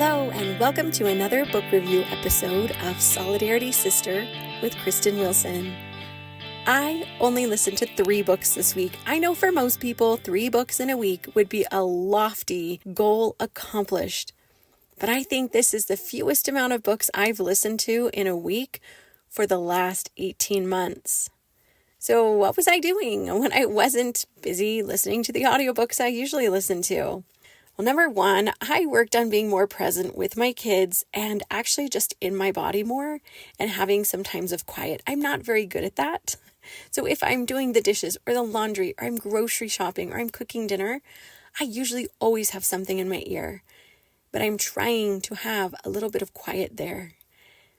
Hello, and welcome to another book review episode of Solidarity Sister with Kristen Wilson. I only listened to 3 books this week. I know for most people, 3 books in a week would be a lofty goal accomplished. But I think this is the fewest amount of books I've listened to in a week for the last 18 months. So what was I doing when I wasn't busy listening to the audiobooks I usually listen to? Well, number 1, I worked on being more present with my kids and actually just in my body more and having some times of quiet. I'm not very good at that. So if I'm doing the dishes or the laundry or I'm grocery shopping or I'm cooking dinner, I usually always have something in my ear. But I'm trying to have a little bit of quiet there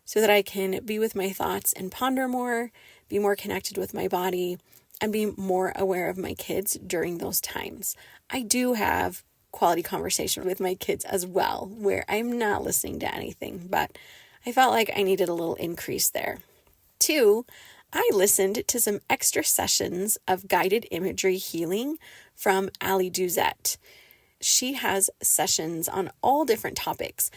so that I can be with my thoughts and ponder more, be more connected with my body, and be more aware of my kids during those times. I do have quality conversation with my kids as well, where I'm not listening to anything, but I felt like I needed a little increase there. 2, I listened to some extra sessions of guided imagery healing from Ali Duzette. She has sessions on all different topics,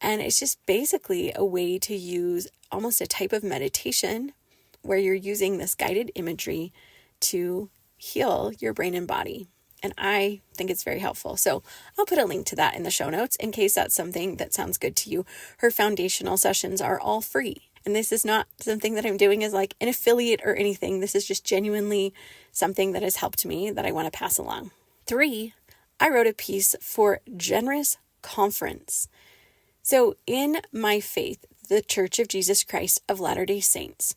and it's just basically a way to use almost a type of meditation where you're using this guided imagery to heal your brain and body. And I think it's very helpful. So I'll put a link to that in the show notes in case that's something that sounds good to you. Her foundational sessions are all free. And this is not something that I'm doing as like an affiliate or anything. This is just genuinely something that has helped me that I want to pass along. 3, I wrote a piece for Generous Conference. So in my faith, the Church of Jesus Christ of Latter-day Saints,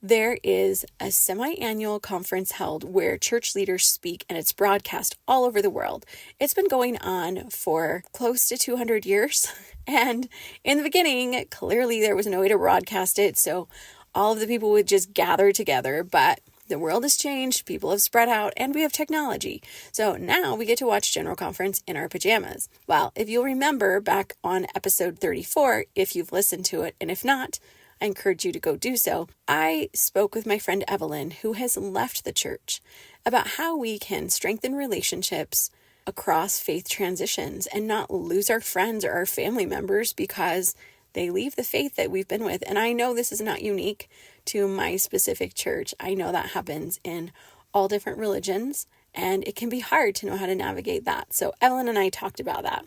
there is a semi-annual conference held where church leaders speak, and it's broadcast all over the world. It's been going on for close to 200 years. And in the beginning, clearly there was no way to broadcast it, so all of the people would just gather together. But the world has changed, people have spread out, and we have technology. So now we get to watch General Conference in our pajamas. Well, if you'll remember back on episode 34, if you've listened to it, and if not, I encourage you to go do so. I spoke with my friend Evelyn, who has left the church, about how we can strengthen relationships across faith transitions and not lose our friends or our family members because they leave the faith that we've been with. And I know this is not unique to my specific church. I know that happens in all different religions, and it can be hard to know how to navigate that. So Evelyn and I talked about that.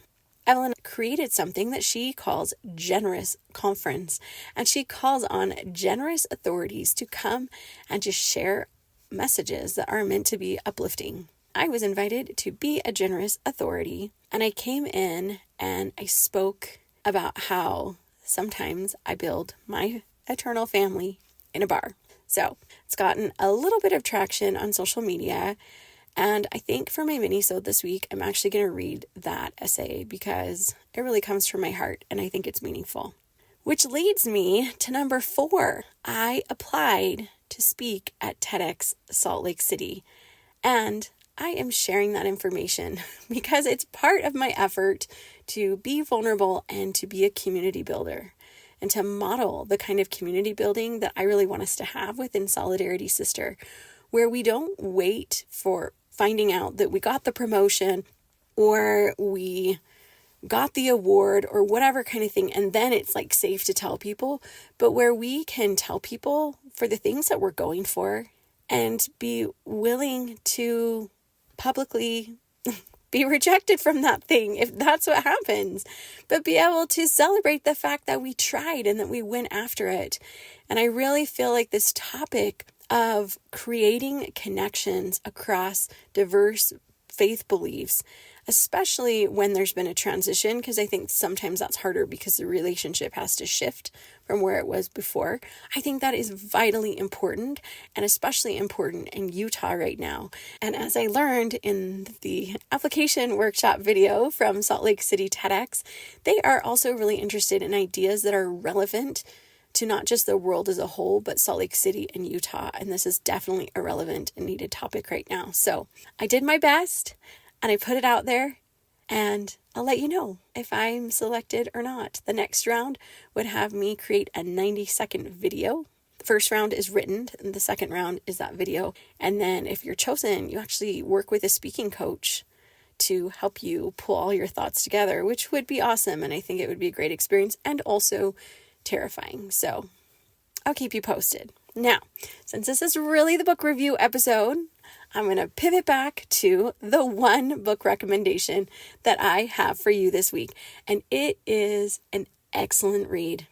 Evelyn created something that she calls Generous Conference, and she calls on generous authorities to come and just share messages that are meant to be uplifting. I was invited to be a generous authority, and I came in and I spoke about how sometimes I build my eternal family in a bar. So it's gotten a little bit of traction on social media. And I think for my mini-sode this week, I'm actually going to read that essay because it really comes from my heart and I think it's meaningful. Which leads me to number 4. I applied to speak at TEDx Salt Lake City. And I am sharing that information because it's part of my effort to be vulnerable and to be a community builder and to model the kind of community building that I really want us to have within Solidarity Sister, where we don't wait for finding out that we got the promotion or we got the award or whatever kind of thing, and then it's like safe to tell people, but where we can tell people for the things that we're going for and be willing to publicly be rejected from that thing if that's what happens, but be able to celebrate the fact that we tried and that we went after it. And I really feel like this topic of creating connections across diverse faith beliefs, especially when there's been a transition, because I think sometimes that's harder because the relationship has to shift from where it was before. I think that is vitally important, and especially important in Utah right now. And as I learned in the application workshop video from Salt Lake City TEDx, they are also really interested in ideas that are relevant to not just the world as a whole, but Salt Lake City and Utah. And this is definitely a relevant and needed topic right now. So I did my best and I put it out there, and I'll let you know if I'm selected or not. The next round would have me create a 90-second video. The first round is written, and the second round is that video. And then if you're chosen, you actually work with a speaking coach to help you pull all your thoughts together, which would be awesome. And I think it would be a great experience and also terrifying. So I'll keep you posted. Now, since this is really the book review episode, I'm going to pivot back to the one book recommendation that I have for you this week. And it is an excellent read.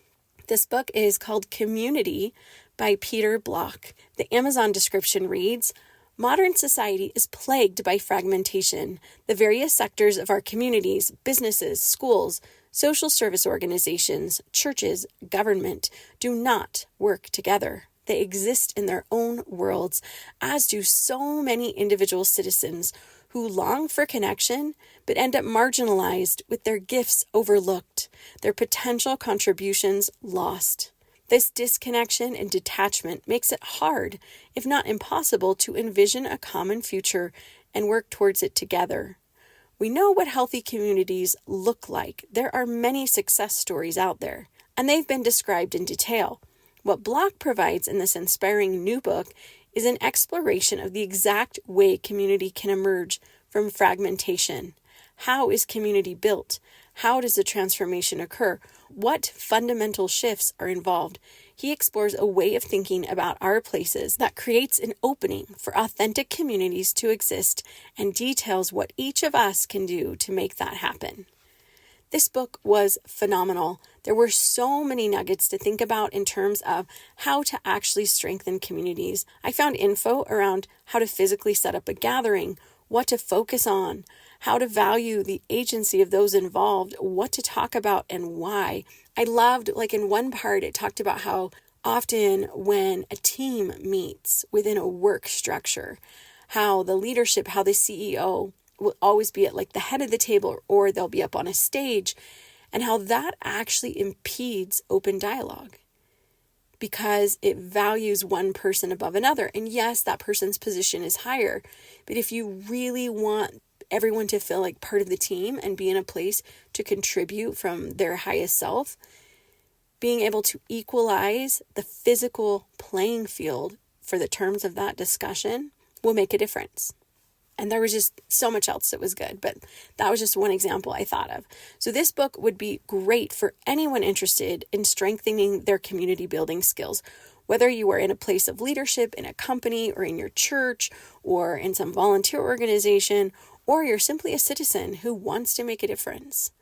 This book is called Community by Peter Block. The Amazon description reads, "Modern society is plagued by fragmentation. The various sectors of our communities, businesses, schools, social service organizations, churches, government, do not work together. They exist in their own worlds, as do so many individual citizens who long for connection, but end up marginalized with their gifts overlooked, their potential contributions lost. This disconnection and detachment makes it hard, if not impossible, to envision a common future and work towards it together. We know what healthy communities look like. There are many success stories out there, and they've been described in detail. What Block provides in this inspiring new book is an exploration of the exact way community can emerge from fragmentation. How is community built? How does the transformation occur? What fundamental shifts are involved? He explores a way of thinking about our places that creates an opening for authentic communities to exist and details what each of us can do to make that happen. This book was phenomenal. There were so many nuggets to think about in terms of how to actually strengthen communities. I found info around how to physically set up a gathering, what to focus on, how to value the agency of those involved, what to talk about and why. I loved, in one part, it talked about how often when a team meets within a work structure, how the leadership, how the CEO will always be at the head of the table, or they'll be up on a stage, and how that actually impedes open dialogue because it values one person above another. And yes, that person's position is higher, but if you really want everyone to feel like part of the team and be in a place to contribute from their highest self, being able to equalize the physical playing field for the terms of that discussion will make a difference. And there was just so much else that was good, but that was just one example I thought of. So this book would be great for anyone interested in strengthening their community building skills, whether you are in a place of leadership in a company or in your church or in some volunteer organization, or you're simply a citizen who wants to make a difference.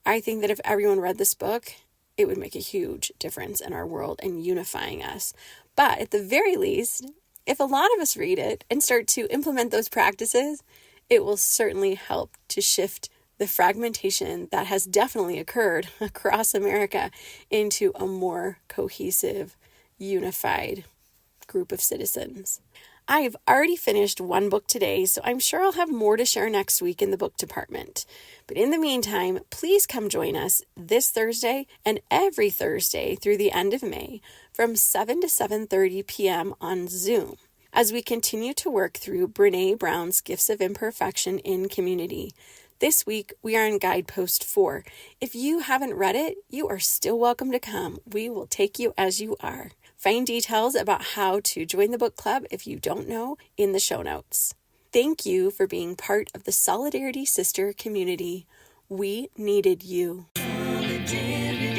I think that if everyone read this book, it would make a huge difference in our world and unifying us. But at the very least, if a lot of us read it and start to implement those practices, it will certainly help to shift the fragmentation that has definitely occurred across America into a more cohesive, unified group of citizens. I've already finished one book today, so I'm sure I'll have more to share next week in the book department. But in the meantime, please come join us this Thursday and every Thursday through the end of May from 7 to 7:30 p.m. on Zoom as we continue to work through Brené Brown's Gifts of Imperfection in Community. This week, we are in Guidepost 4. If you haven't read it, you are still welcome to come. We will take you as you are. Find details about how to join the book club if you don't know in the show notes. Thank you for being part of the Solidarity Sister community. We needed you. Solidarity.